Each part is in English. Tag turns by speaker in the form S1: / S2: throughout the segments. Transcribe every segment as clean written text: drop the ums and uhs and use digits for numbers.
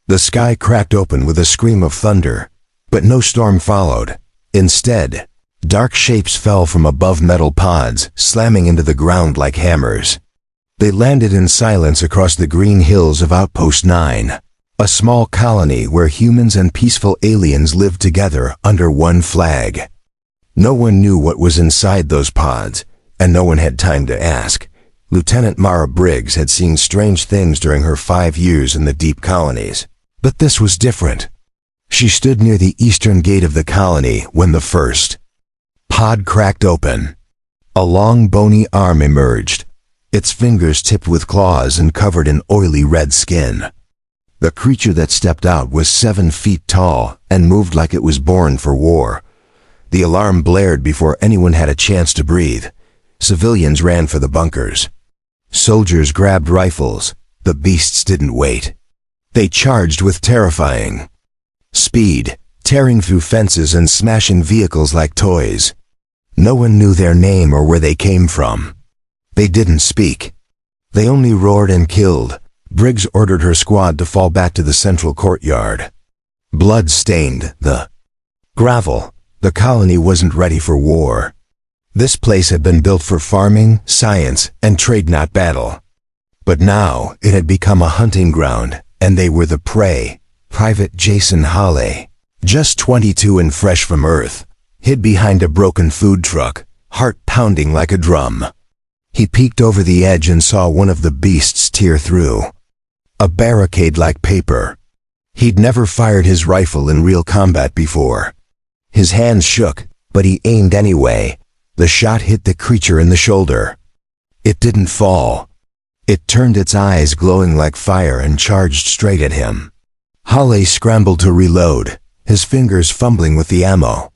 S1: The sky cracked open with a scream of thunder, but no storm followed. Instead, dark shapes fell from above metal pods, slamming into the ground like hammers. They landed in silence across the green hills of Outpost 9, a small colony where humans and peaceful aliens lived together under one flag. No one knew what was inside those pods, and no one had time to ask. Lieutenant Mara Briggs had seen strange things during her 5 years in the deep colonies. But this was different. She stood near the eastern gate of the colony when the first pod cracked open. A long, bony arm emerged, its fingers tipped with claws and covered in oily red skin. The creature that stepped out was 7 feet tall and moved like it was born for war. The alarm blared before anyone had a chance to breathe. Civilians ran for the bunkers. Soldiers grabbed rifles. The beasts didn't wait. They charged with terrifying speed, tearing through fences and smashing vehicles like toys. No one knew their name or where they came from. They didn't speak. They only roared and killed. Briggs ordered her squad to fall back to the central courtyard. Blood stained the gravel. The colony wasn't ready for war. This place had been built for farming, science, and trade, not battle. But now it had become a hunting ground, and they were the prey. Private Jason Hawley, just 22 and fresh from Earth, hid behind a broken food truck, heart pounding like a drum. He peeked over the edge and saw one of the beasts tear through a barricade like paper. He'd never fired his rifle in real combat before. His hands shook, but he aimed anyway. The shot hit the creature in the shoulder. It didn't fall. It turned its eyes glowing like fire and charged straight at him. Hawley scrambled to reload, his fingers fumbling with the ammo.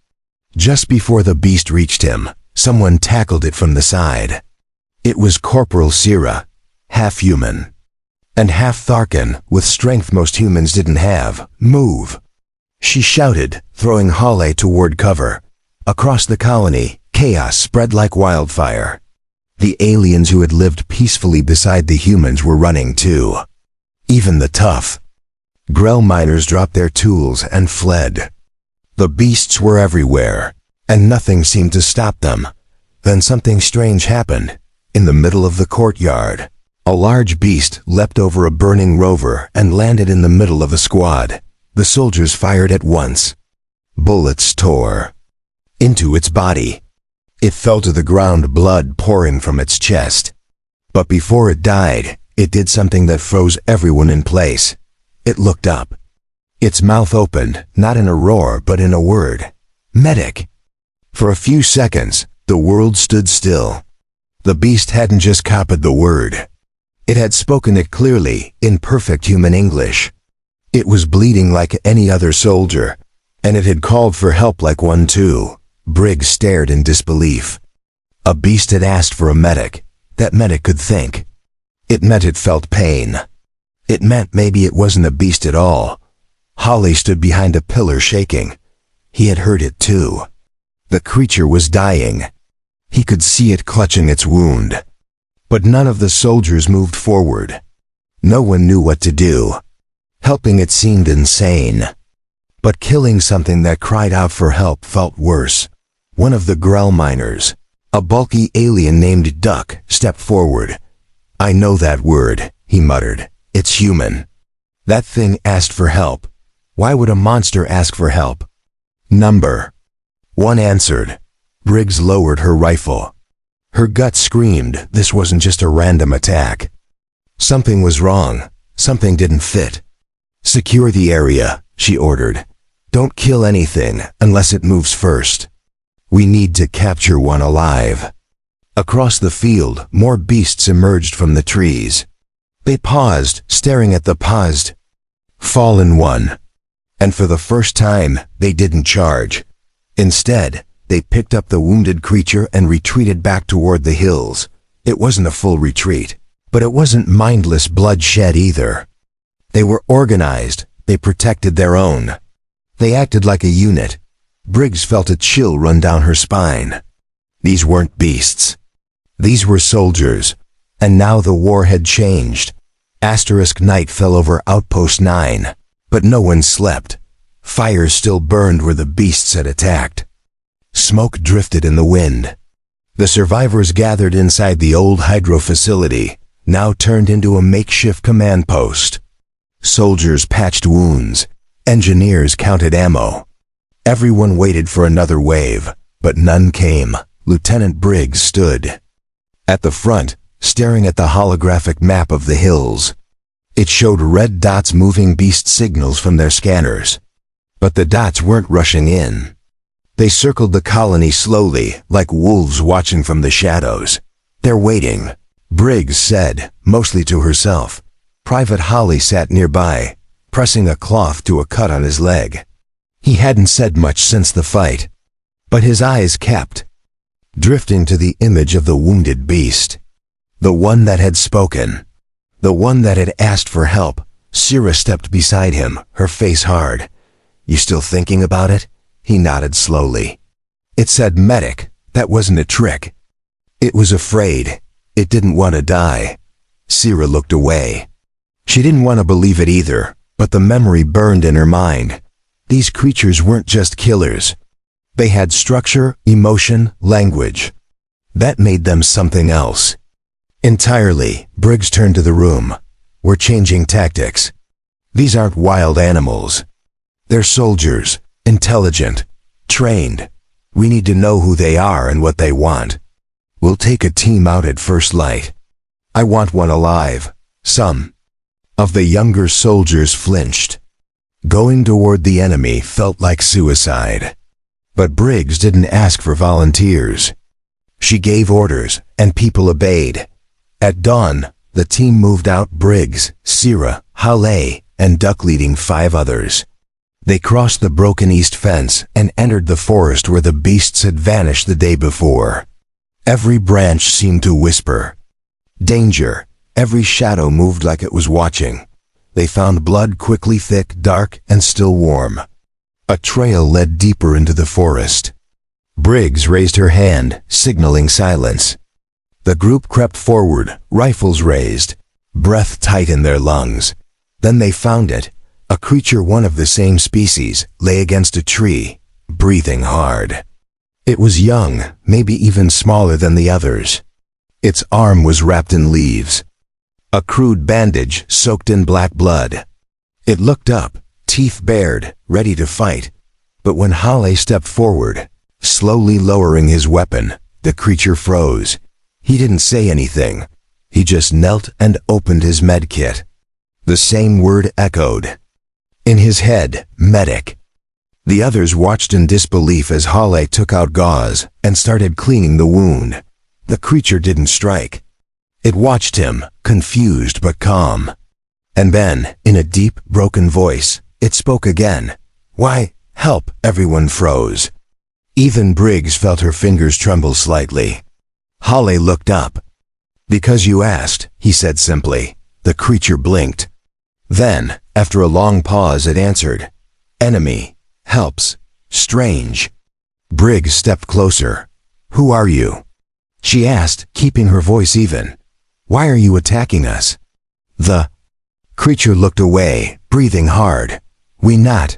S1: Just before the beast reached him, someone tackled it from the side. It was Corporal Sierra, half human and half Tharkan, with strength most humans didn't have. Move! She shouted, throwing Hawley toward cover. Across the colony, chaos spread like wildfire. The aliens who had lived peacefully beside the humans were running too. Even the tough Grell miners dropped their tools and fled. The beasts were everywhere, and nothing seemed to stop them. Then something strange happened. In the middle of the courtyard, a large beast leapt over a burning rover and landed in the middle of a squad. The soldiers fired at once. Bullets tore into its body. It fell to the ground, blood pouring from its chest. But before it died, it did something that froze everyone in place. It looked up. Its mouth opened, not in a roar but in a word. Medic. For a few seconds, the world stood still. The beast hadn't just copied the word. It had spoken it clearly, in perfect human English. It was bleeding like any other soldier, and it had called for help like one too. Briggs stared in disbelief. A beast had asked for a medic. That meant it could think. It meant it felt pain. It meant maybe it wasn't a beast at all. Hawley stood behind a pillar shaking. He had heard it too. The creature was dying. He could see it clutching its wound. But none of the soldiers moved forward. No one knew what to do. Helping it seemed insane. But killing something that cried out for help felt worse. One of the Grell miners, a bulky alien named Duck, stepped forward. "I know that word," he muttered. "It's human." That thing asked for help. Why would a monster ask for help? Number one answered. Briggs lowered her rifle. Her gut screamed this wasn't just a random attack. Something was wrong. Something didn't fit. "Secure the area," she ordered. "Don't kill anything unless it moves first. We need to capture one alive." Across the field, more beasts emerged from the trees. They paused, staring at the paused fallen one. And for the first time, they didn't charge. Instead, they picked up the wounded creature and retreated back toward the hills. It wasn't a full retreat, but it wasn't mindless bloodshed either. They were organized. They protected their own. They acted like a unit. Briggs felt a chill run down her spine. These weren't beasts. These were soldiers. And now the war had changed. Asterisk night fell over Outpost 9. But no one slept. Fires still burned where the beasts had attacked. Smoke drifted in the wind. The survivors gathered inside the old hydro facility, now turned into a makeshift command post. Soldiers patched wounds. Engineers counted ammo. Everyone waited for another wave, but none came. Lieutenant Briggs stood at the front, staring at the holographic map of the hills. It showed red dots moving beast signals from their scanners. But the dots weren't rushing in. They circled the colony slowly, like wolves watching from the shadows. "They're waiting," Briggs said, mostly to herself. Private Holly sat nearby, pressing a cloth to a cut on his leg. He hadn't said much since the fight, but his eyes kept drifting to the image of the wounded beast. The one that had spoken. The one that had asked for help. Sira stepped beside him, her face hard. "You still thinking about it?" He nodded slowly. "It said medic. That wasn't a trick. It was afraid. It didn't want to die." Sira looked away. She didn't want to believe it either, but the memory burned in her mind. These creatures weren't just killers. They had structure, emotion, language. That made them something else. Entirely, Briggs turned to the room. "We're changing tactics. These aren't wild animals. They're soldiers, intelligent, trained. We need to know who they are and what they want. We'll take a team out at first light. I want one alive." Some of the younger soldiers flinched. Going toward the enemy felt like suicide. But Briggs didn't ask for volunteers. She gave orders, and people obeyed. At dawn, the team moved out, Briggs, Sira, Halle, and Duck leading 5 others. They crossed the broken east fence and entered the forest where the beasts had vanished the day before. Every branch seemed to whisper danger. Every shadow moved like it was watching. They found blood quickly, thick, dark, and still warm. A trail led deeper into the forest. Briggs raised her hand, signaling silence. The group crept forward, rifles raised, breath tight in their lungs. Then they found it. A creature one of the same species lay against a tree, breathing hard. It was young, maybe even smaller than the others. Its arm was wrapped in leaves. A crude bandage soaked in black blood. It looked up, teeth bared, ready to fight. But when Halle stepped forward, slowly lowering his weapon, the creature froze. He didn't say anything. He just knelt and opened his med kit. The same word echoed. In his head, medic. The others watched in disbelief as Halle took out gauze and started cleaning the wound. The creature didn't strike. It watched him, confused but calm. And then, in a deep, broken voice, it spoke again. "Why, help!" Everyone froze. Even Briggs felt her fingers tremble slightly. Halle looked up. "Because you asked," he said simply. The creature blinked. Then, after a long pause, it answered. "Enemy. Helps. Strange." Briggs stepped closer. "Who are you?" she asked, keeping her voice even. "Why are you attacking us?" The creature looked away, breathing hard. "We not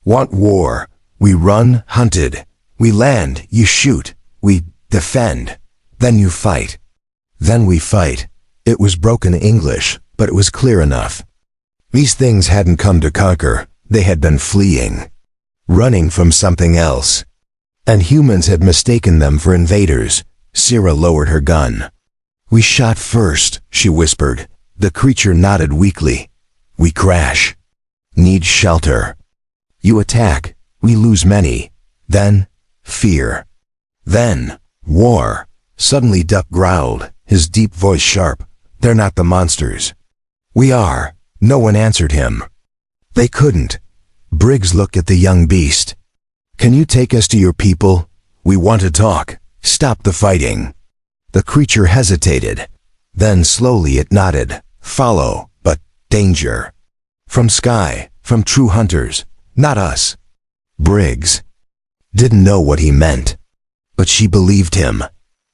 S1: want war. We run, hunted. We land, you shoot. We defend. Then you fight. Then we fight." It was broken English, but it was clear enough. These things hadn't come to conquer. They had been fleeing. Running from something else. And humans had mistaken them for invaders. Sira lowered her gun. "We shot first," she whispered. The creature nodded weakly. "We crash. Need shelter. You attack. We lose many. Then, fear. Then, war." Suddenly Duck growled, his deep voice sharp. "They're not the monsters." "We are." No one answered him. They couldn't. Briggs looked at the young beast. "Can you take us to your people? We want to talk. Stop the fighting." The creature hesitated. Then slowly it nodded. "Follow, but danger. From Sky, from true hunters, not us." Briggs didn't know what he meant, but she believed him.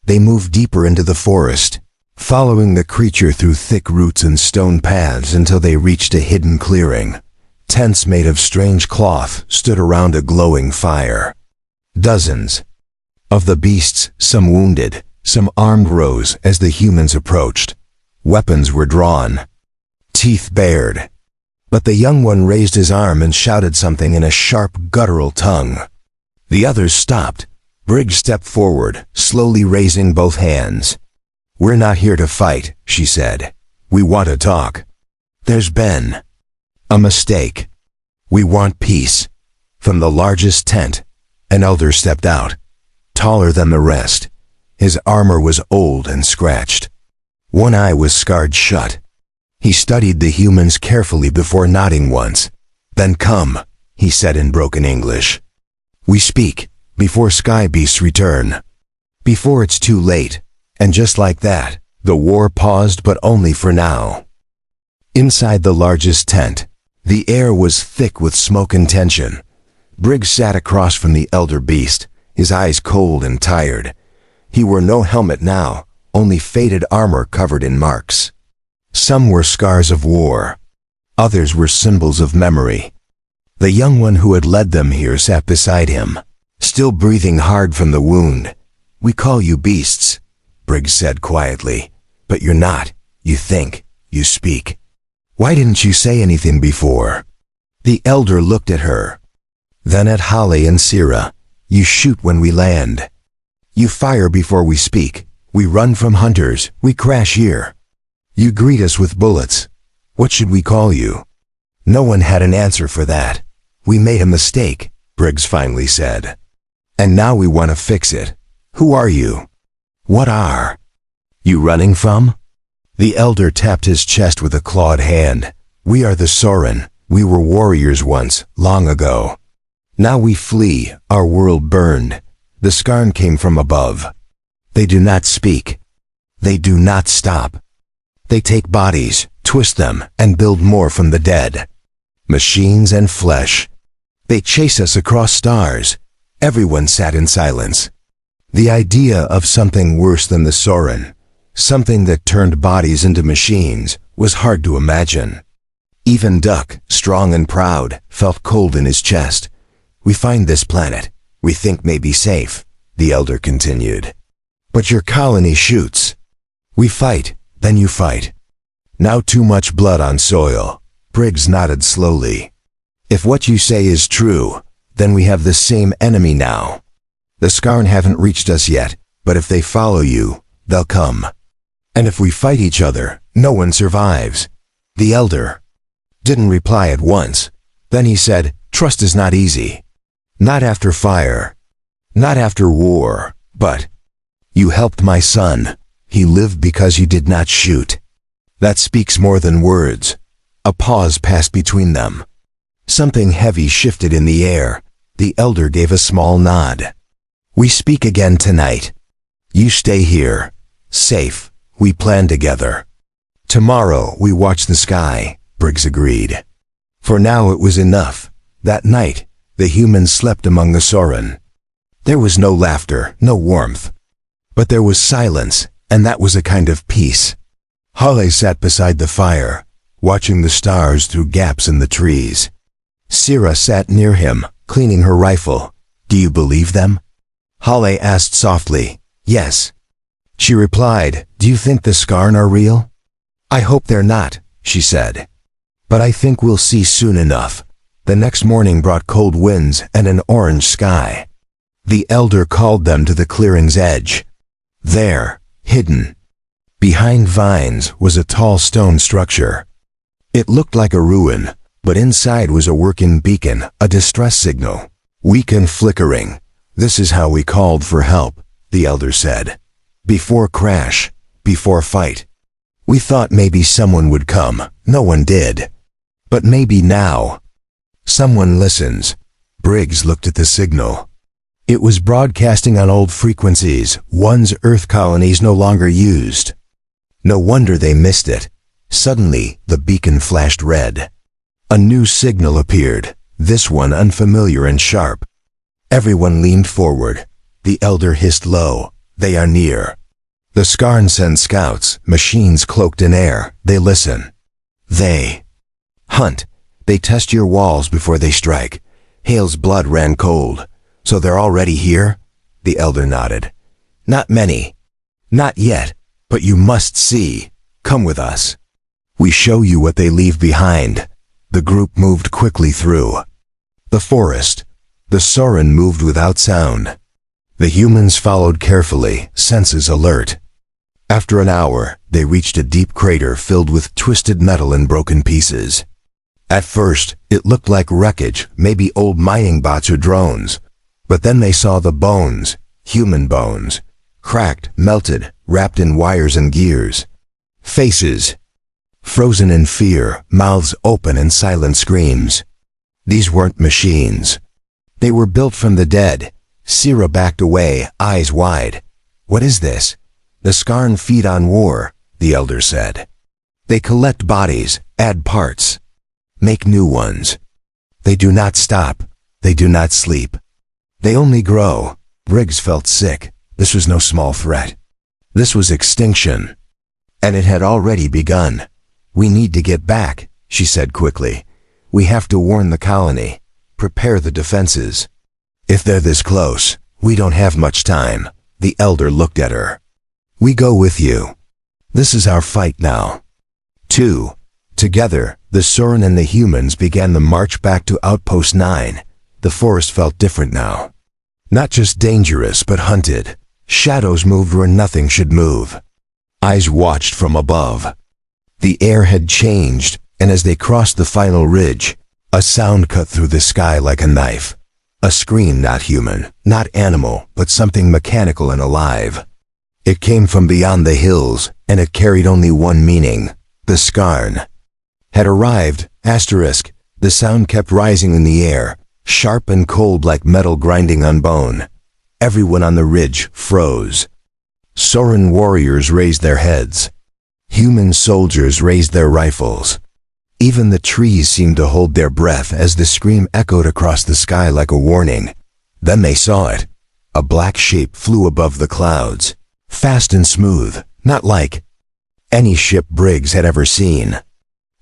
S1: They moved deeper into the forest, following the creature through thick roots and stone paths until they reached a hidden clearing. Tents made of strange cloth stood around a glowing fire. Dozens of the beasts, some wounded, some armed, rose as the humans approached. Weapons were drawn, teeth bared. But the young one raised his arm and shouted something in a sharp, guttural tongue. The others stopped. Briggs stepped forward, slowly raising both hands. "We're not here to fight," she said. "We want to talk. There's been a mistake. We want peace." From the largest tent, an elder stepped out, taller than the rest. His armor was old and scratched. One eye was scarred shut. He studied the humans carefully before nodding once. "Then come," he said in broken English. "We speak before sky beasts return. Before it's too late." And just like that, the war paused, but only for now. Inside the largest tent, the air was thick with smoke and tension. Briggs sat across from the elder beast, his eyes cold and tired. He wore no helmet now, only faded armor covered in marks. Some were scars of war. Others were symbols of memory. The young one who had led them here sat beside him, still breathing hard from the wound. "We call you beasts," Briggs said quietly, "but you're not. You think, you speak. Why didn't you say anything before?" The elder looked at her, then at Holly and Sira. "You shoot when we land. You fire before we speak. We run from hunters. We crash here. You greet us with bullets. What should we call you?" No one had an answer for that. "We made a mistake," Briggs finally said. "And now we want to fix it. Who are you? What are you running from?" The elder tapped his chest with a clawed hand. "We are the Soren. We were warriors once, long ago. Now we flee, our world burned. The Skarn came from above. They do not speak. They do not stop. They take bodies, twist them, and build more from the dead. Machines and flesh. They chase us across stars." Everyone sat in silence. The idea of something worse than the Soren, something that turned bodies into machines, was hard to imagine. Even Duck, strong and proud, felt cold in his chest. "We find this planet. We think may be safe," the elder continued. "But your colony shoots. We fight, then you fight. Now too much blood on soil." Briggs nodded slowly. "If what you say is true, then we have the same enemy now. The Skarn haven't reached us yet, but if they follow you, they'll come. And if we fight each other, no one survives." The elder didn't reply at once. Then he said, "Trust is not easy. Not after fire. Not after war. But you helped my son. He lived because you did not shoot. That speaks more than words." A pause passed between them. Something heavy shifted in the air. The elder gave a small nod. "We speak again tonight. You stay here. Safe. We plan together. Tomorrow we watch the sky," Briggs agreed. For now it was enough. That night, the humans slept among the Soren. There was no laughter, no warmth. But there was silence, and that was a kind of peace. Halle sat beside the fire, watching the stars through gaps in the trees. Sira sat near him, cleaning her rifle. "Do you believe them?" Halle asked softly. "Yes." She replied, "Do you think the Skarn are real?" "I hope they're not," she said. "But I think we'll see soon enough." The next morning brought cold winds and an orange sky. The elder called them to the clearing's edge. There, hidden behind vines, was a tall stone structure. It looked like a ruin, but inside was a working beacon, a distress signal. Weak and flickering. "This is how we called for help," the elder said. "Before crash, before fight. We thought maybe someone would come. No one did. But maybe now someone listens." Briggs looked at the signal. It was broadcasting on old frequencies, ones Earth colonies no longer used. No wonder they missed it. Suddenly, the beacon flashed red. A new signal appeared, this one unfamiliar and sharp. Everyone leaned forward. The elder hissed low, "They are near." The Skarn send scouts, machines cloaked in air. They listen. They hunt. They test your walls before they strike. Hale's blood ran cold. So they're already here? The elder nodded. Not many. Not yet, but you must see. Come with us. We show you what they leave behind. The group moved quickly through the forest. The Soren moved without sound. The humans followed carefully, senses alert. After an hour, they reached a deep crater filled with twisted metal and broken pieces. At first, it looked like wreckage, maybe old mining bots or drones. But then they saw the bones, human bones, cracked, melted, wrapped in wires and gears. Faces, frozen in fear, mouths open and silent screams. These weren't machines. They were built from the dead. Sira backed away, eyes wide. What is this? The Skarn feed on war, the elder said. They collect bodies, add parts, make new ones. They do not stop. They do not sleep. They only grow. Briggs felt sick. This was no small threat. This was extinction. And it had already begun. We need to get back, she said quickly. We have to warn the colony. Prepare the defenses. If they're this close, we don't have much time. The elder looked at her. We go with you. This is our fight now. 2. Together, the Soren and the humans began the march back to Outpost 9. The forest felt different now. Not just dangerous, but hunted. Shadows moved where nothing should move. Eyes watched from above. The air had changed, and as they crossed the final ridge, a sound cut through the sky like a knife. A scream not human, not animal, but something mechanical and alive. It came from beyond the hills, and it carried only one meaning. The Skarn had arrived, asterisk. The sound kept rising in the air, sharp and cold like metal grinding on bone. Everyone on the ridge froze. Soren warriors raised their heads. Human soldiers raised their rifles. Even the trees seemed to hold their breath as the scream echoed across the sky like a warning. Then they saw it. A black shape flew above the clouds, fast and smooth, not like any ship Briggs had ever seen.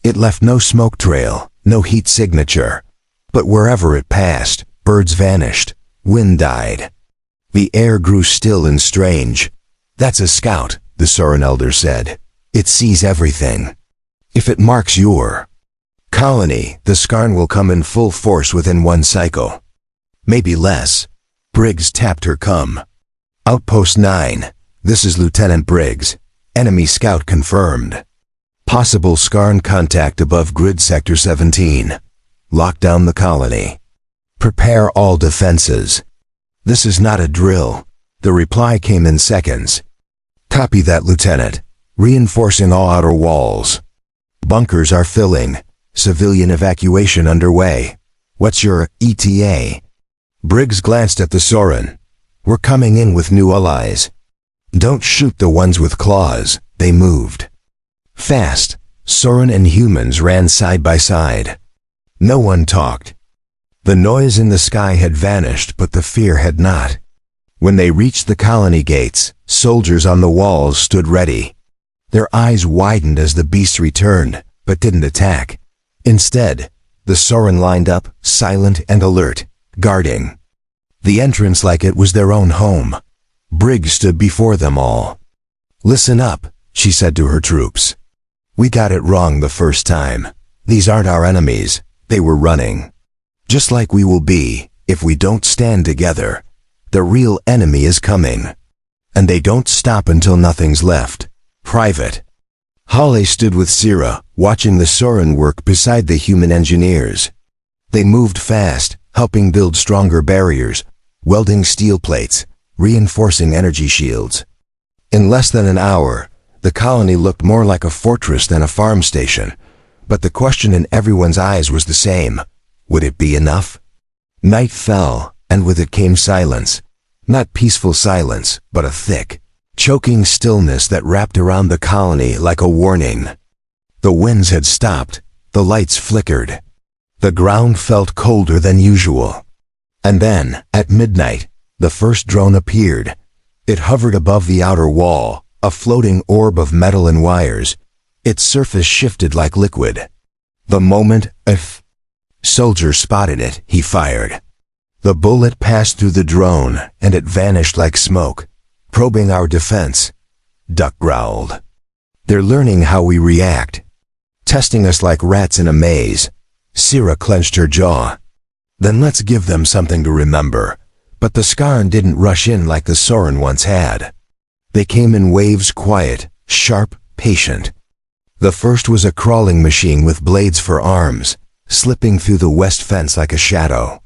S1: It left no smoke trail, no heat signature. But wherever it passed, birds vanished, wind died. The air grew still and strange. That's a scout, the Soren elder said. It sees everything. If it marks your colony, the Skarn will come in full force within one cycle. Maybe less. Briggs tapped her come. Outpost 9. This is Lieutenant Briggs. Enemy scout confirmed. Possible Skarn contact above grid sector 17. Lock down the colony. Prepare all defenses. This is not a drill. The reply came in seconds. Copy that, Lieutenant. Reinforcing all outer walls. Bunkers are filling. Civilian evacuation underway. What's your ETA? Briggs glanced at the Soren. We're coming in with new allies. Don't shoot the ones with claws. They moved fast. Soren and humans ran side by side. No one talked. The noise in the sky had vanished, but the fear had not. When they reached the colony gates, soldiers on the walls stood ready. Their eyes widened as the beasts returned, but didn't attack. Instead, the Soren lined up, silent and alert, guarding the entrance like it was their own home. Briggs stood before them all. Listen up, she said to her troops. We got it wrong the first time. These aren't our enemies. They were running. Just like we will be, if we don't stand together. The real enemy is coming. And they don't stop until nothing's left. Private. Halle stood with Sira, watching the Soren work beside the human engineers. They moved fast, helping build stronger barriers, welding steel plates, reinforcing energy shields. In less than an hour, the colony looked more like a fortress than a farm station. But the question in everyone's eyes was the same. Would it be enough? Night fell, and with it came silence. Not peaceful silence, but a thick, choking stillness that wrapped around the colony like a warning. The winds had stopped. The lights flickered. The ground felt colder than usual. And then, at midnight, the first drone appeared. It hovered above the outer wall, a floating orb of metal and wires. Its surface shifted like liquid. The moment, Soldier spotted it, he fired. The bullet passed through the drone, and it vanished like smoke, probing our defense. Duck growled. They're learning how we react, testing us like rats in a maze. Syrah clenched her jaw. Then let's give them something to remember. But the Skarn didn't rush in like the Sorin once had. They came in waves, quiet, sharp, patient. The first was a crawling machine with blades for arms, slipping through the west fence like a shadow.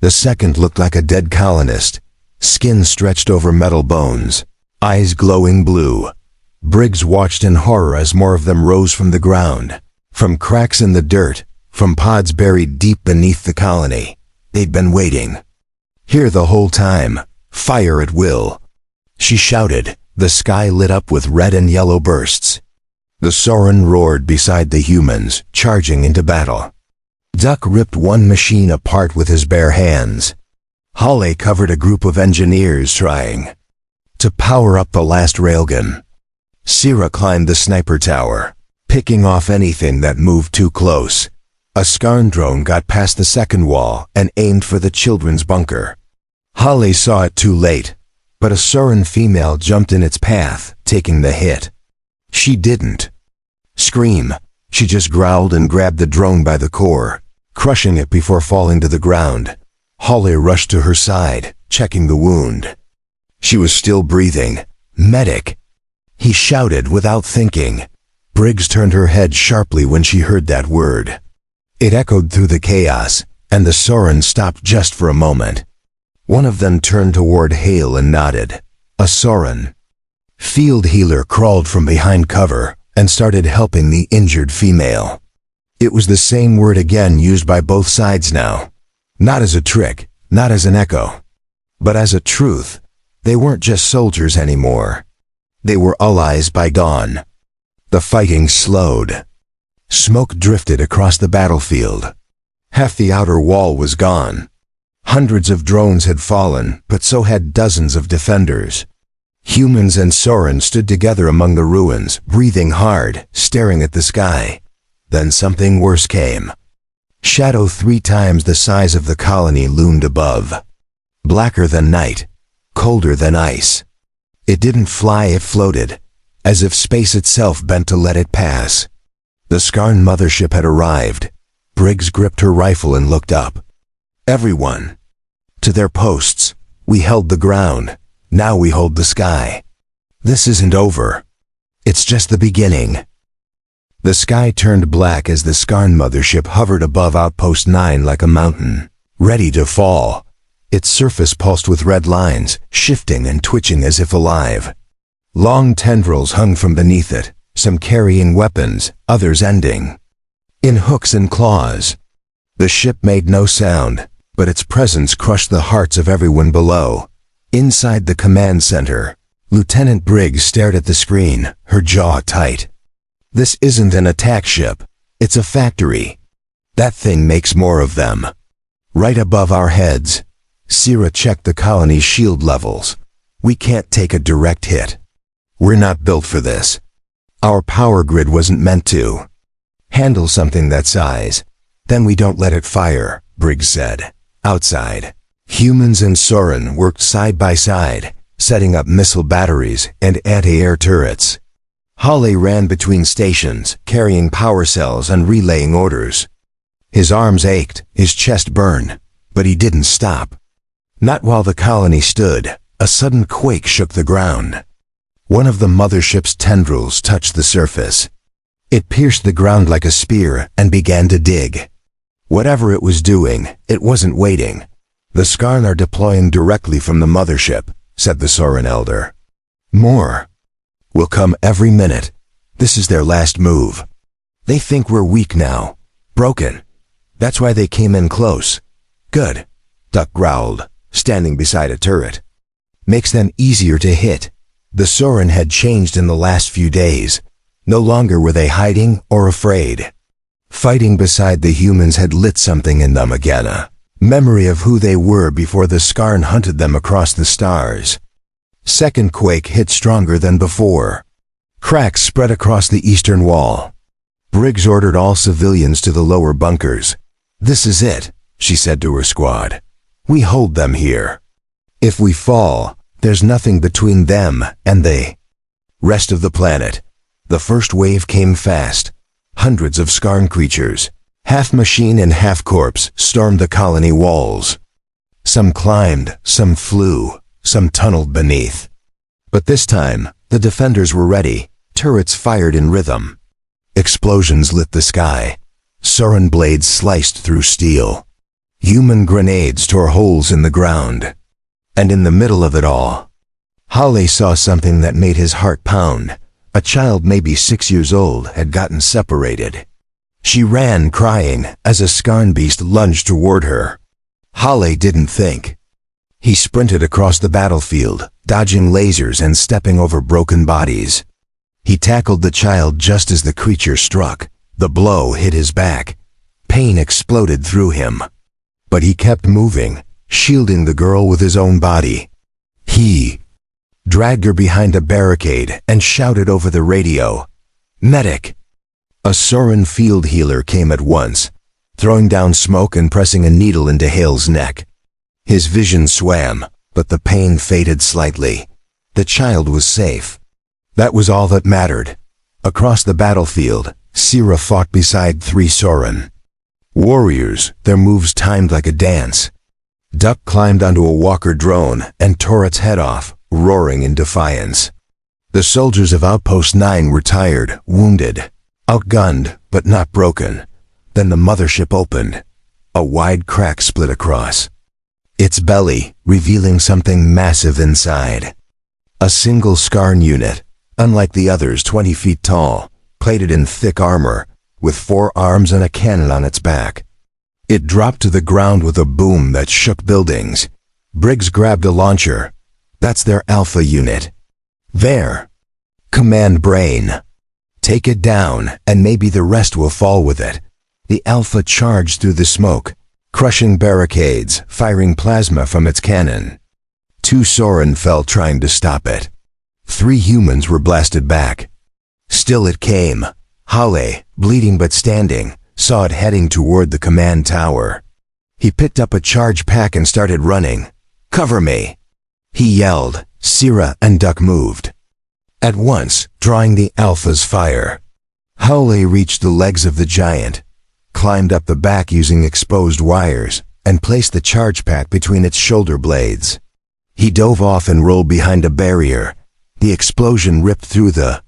S1: The second looked like a dead colonist, skin stretched over metal bones, eyes glowing blue. Briggs watched in horror as more of them rose from the ground, from cracks in the dirt, from pods buried deep beneath the colony. They'd been waiting. Here the whole time, fire at will. She shouted, the sky lit up with red and yellow bursts. The Sorin roared beside the humans, charging into battle. Duck ripped one machine apart with his bare hands. Halle covered a group of engineers trying to power up the last railgun. Syrah climbed the sniper tower, picking off anything that moved too close. A Skarn drone got past the second wall and aimed for the children's bunker. Halle saw it too late, but a Sorin female jumped in its path, taking the hit. She didn't scream. She just growled and grabbed the drone by the core, crushing it before falling to the ground. Halle rushed to her side, checking the wound. She was still breathing. Medic! He shouted without thinking. Briggs turned her head sharply when she heard that word. It echoed through the chaos, and the Sorin stopped just for a moment. One of them turned toward Hale and nodded. A Sorin. Field healer crawled from behind cover and started helping the injured female. It was the same word again used by both sides now. Not as a trick, not as an echo, but as a truth. They weren't just soldiers anymore. They were allies by dawn. The fighting slowed. Smoke drifted across the battlefield. Half the outer wall was gone. Hundreds of drones had fallen, but so had dozens of defenders. Humans and Sorin stood together among the ruins, breathing hard, staring at the sky. Then something worse came. Shadow 3 times the size of the colony loomed above. Blacker than night, colder than ice. It didn't fly, it floated, as if space itself bent to let it pass. The Skarn mothership had arrived. Briggs gripped her rifle and looked up. Everyone. To their posts. We held the ground. Now we hold the sky. This isn't over. It's just the beginning. The sky turned black as the Skarn mothership hovered above Outpost 9 like a mountain, ready to fall. Its surface pulsed with red lines, shifting and twitching as if alive. Long tendrils hung from beneath it, some carrying weapons, others ending in hooks and claws. The ship made no sound, but its presence crushed the hearts of everyone below. Inside the command center, Lieutenant Briggs stared at the screen, her jaw tight. This isn't an attack ship. It's a factory. That thing makes more of them. Right above our heads. Syrah checked the colony's shield levels. We can't take a direct hit. We're not built for this. Our power grid wasn't meant to handle something that size. Then we don't let it fire, Briggs said. Outside, humans and Sorin worked side by side, setting up missile batteries and anti-air turrets. Halle ran between stations, carrying power cells and relaying orders. His arms ached, his chest burned, but he didn't stop. Not while the colony stood. A sudden quake shook the ground. One of the mothership's tendrils touched the surface. It pierced the ground like a spear and began to dig. Whatever it was doing, it wasn't waiting. The Skarn are deploying directly from the mothership, said the Sorin elder. More will come every minute. This is their last move. They think we're weak now, broken. That's why they came in close. Good, Duck growled, standing beside a turret. Makes them easier to hit. The Sorin had changed in the last few days. No longer were they hiding or afraid. Fighting beside the humans had lit something in them again, a memory of who they were before the Skarn hunted them across the stars. Second quake hit stronger than before. Cracks spread across the eastern wall. Briggs ordered all civilians to the lower bunkers. "This is it," she said to her squad. "We hold them here. If we fall, there's nothing between them and the rest of the planet." The first wave came fast. Hundreds of Skarn creatures, half machine and half corpse, stormed the colony walls. Some climbed, some flew, some tunneled beneath. But this time, the defenders were ready. Turrets fired in rhythm. Explosions lit the sky. Sauron blades sliced through steel. Human grenades tore holes in the ground. And in the middle of it all, Halle saw something that made his heart pound. A child maybe 6 years old had gotten separated. She ran crying as a Skarn beast lunged toward her. Halle didn't think. He sprinted across the battlefield, dodging lasers and stepping over broken bodies. He tackled the child just as the creature struck. The blow hit his back. Pain exploded through him. But he kept moving, shielding the girl with his own body. He dragged her behind a barricade and shouted over the radio, "Medic!" A Sauron field healer came at once, throwing down smoke and pressing a needle into Hale's neck. His vision swam, but the pain faded slightly. The child was safe. That was all that mattered. Across the battlefield, Sira fought beside 3 Sauron warriors, their moves timed like a dance. Duck climbed onto a walker drone and tore its head off, roaring in defiance. The soldiers of Outpost 9 were tired, wounded, outgunned, but not broken. Then the mothership opened. A wide crack split across its belly, revealing something massive inside. A single Skarn unit, unlike the others, 20 feet tall, plated in thick armor, with 4 arms and a cannon on its back. It dropped to the ground with a boom that shook buildings. Briggs grabbed a launcher. That's their Alpha unit. There. Command Brain. Take it down, and maybe the rest will fall with it. The Alpha charged through the smoke, crushing barricades, firing plasma from its cannon. 2 Sauron fell trying to stop it. 3 humans were blasted back. Still it came. Halle, bleeding but standing, saw it heading toward the command tower. He picked up a charge pack and started running. "Cover me!" he yelled. Sira and Duck moved at once, drawing the Alpha's fire. Halle reached the legs of the giant, climbed up the back using exposed wires, and placed the charge pack between its shoulder blades. He dove off and rolled behind a barrier. The explosion ripped through the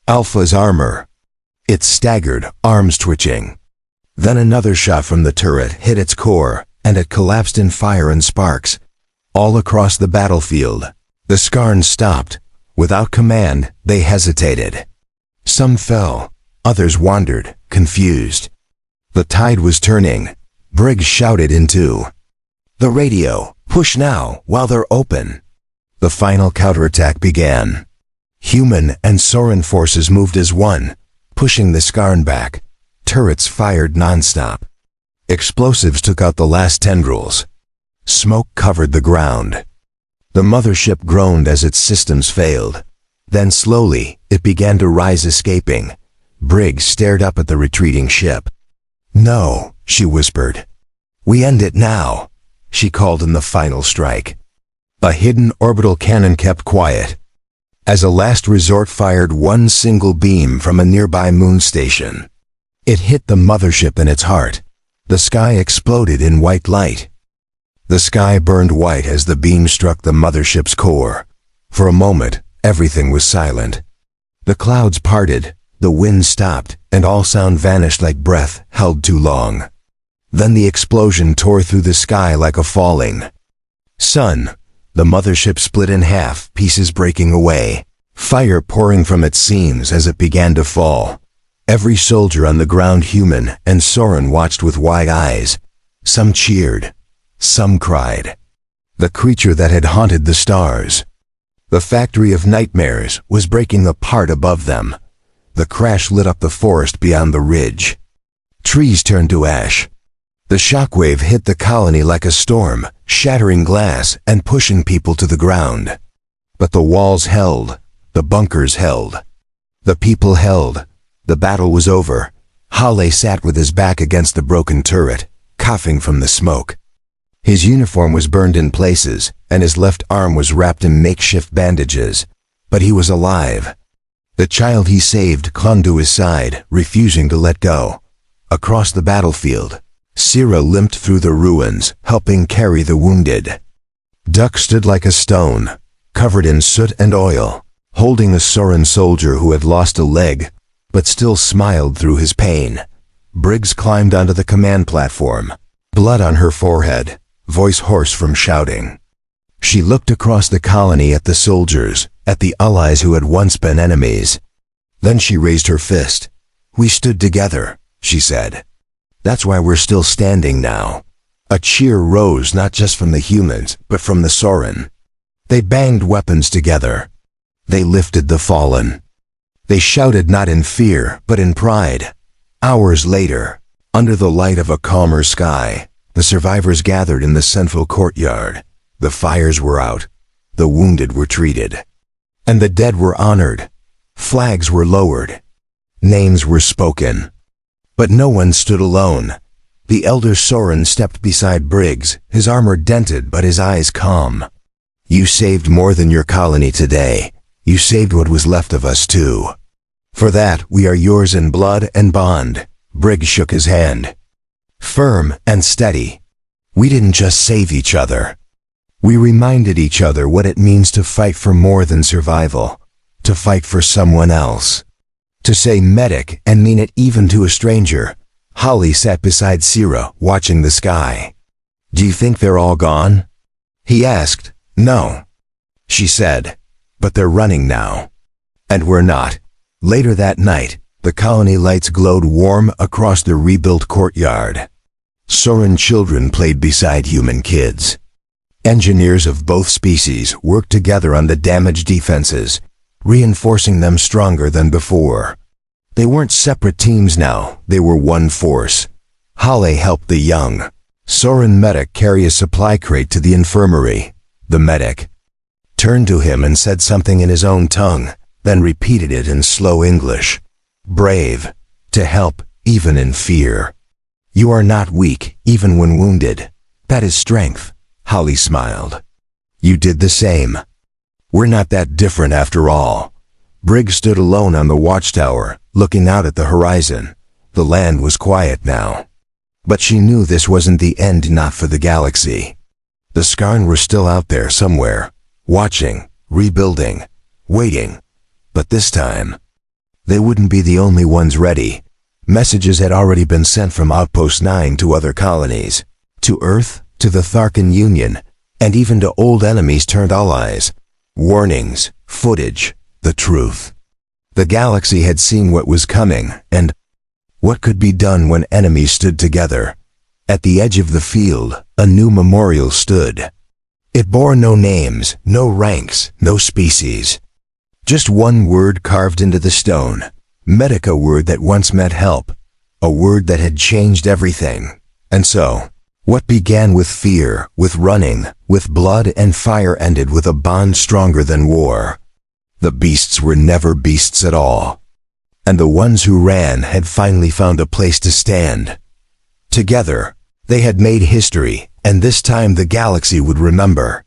S1: Alpha's armor. It staggered, arms twitching. Then another shot from the turret hit its core, and it collapsed in fire and sparks. All across the battlefield, the Skarn stopped. Without command, they hesitated. Some fell, others wandered, confused. The tide was turning. Briggs shouted into the radio, "Push now, while they're open." The final counterattack began. Human and Sauron forces moved as one, pushing the Skarn back. Turrets fired nonstop. Explosives took out the last tendrils. Smoke covered the ground. The mothership groaned as its systems failed. Then slowly, it began to rise, escaping. Briggs stared up at the retreating ship. "No," she whispered. "We end it now," she called in the final strike. A hidden orbital cannon kept quiet. As a last resort, fired one single beam from a nearby moon station. It hit the mothership in its heart. The sky exploded in white light. The sky burned white as the beam struck the mothership's core. For a moment, everything was silent. The clouds parted, the wind stopped, and all sound vanished like breath held too long. Then the explosion tore through the sky like a falling sun. The mothership split in half, pieces breaking away, fire pouring from its seams as it began to fall. Every soldier on the ground, human and Sauron, watched with wide eyes. Some cheered, some cried. The creature that had haunted the stars, the factory of nightmares, was breaking apart above them. The crash lit up the forest beyond the ridge. Trees turned to ash. The shockwave hit the colony like a storm, shattering glass and pushing people to the ground. But the walls held, the bunkers held, the people held. The battle was over. Halle sat with his back against the broken turret, coughing from the smoke. His uniform was burned in places, and his left arm was wrapped in makeshift bandages, but he was alive. The child he saved clung to his side, refusing to let go. Across the battlefield, Sira limped through the ruins, helping carry the wounded. Duck stood like a stone, covered in soot and oil, holding a Soren soldier who had lost a leg, but still smiled through his pain. Briggs climbed onto the command platform, blood on her forehead, voice hoarse from shouting. She looked across the colony at the soldiers, at the allies who had once been enemies. Then she raised her fist. "We stood together," she said. "That's why we're still standing now." A cheer rose not just from the humans, but from the Soren. They banged weapons together. They lifted the fallen. They shouted not in fear, but in pride. Hours later, under the light of a calmer sky, the survivors gathered in the central courtyard. The fires were out. The wounded were treated. And the dead were honored. Flags were lowered. Names were spoken. But no one stood alone. The elder Soren stepped beside Briggs, his armor dented but his eyes calm. "You saved more than your colony today. You saved what was left of us too. For that, we are yours in blood and bond." Briggs shook his hand. Firm and steady. "We didn't just save each other. We reminded each other what it means to fight for more than survival, to fight for someone else. To say medic and mean it even to a stranger." Holly sat beside Sira, watching the sky. "Do you think they're all gone?" he asked. "No," she said, "but they're running now." And we're not. Later that night, the colony lights glowed warm across the rebuilt courtyard. Soren children played beside human kids. Engineers of both species worked together on the damaged defenses, reinforcing them stronger than before. They weren't separate teams now, they were one force. Halle helped the young Soren medic carry a supply crate to the infirmary. The medic turned to him and said something in his own tongue, then repeated it in slow English. "Brave, to help, even in fear. You are not weak, even when wounded. That is strength." Holly smiled. "You did the same. We're not that different after all." Briggs stood alone on the watchtower, looking out at the horizon. The land was quiet now. But she knew this wasn't the end, not for the galaxy. The Skarn were still out there somewhere, watching, rebuilding, waiting. But this time, they wouldn't be the only ones ready. Messages had already been sent from Outpost 9 to other colonies, to Earth, to the Tharkan Union, and even to old enemies turned allies. Warnings, footage, the truth. The galaxy had seen what was coming, and what could be done when enemies stood together. At the edge of the field, a new memorial stood. It bore no names, no ranks, no species. Just one word carved into the stone. Medic, a word that once meant help. A word that had changed everything. And so, what began with fear, with running, with blood and fire ended with a bond stronger than war. The beasts were never beasts at all. And the ones who ran had finally found a place to stand. Together, they had made history, and this time the galaxy would remember.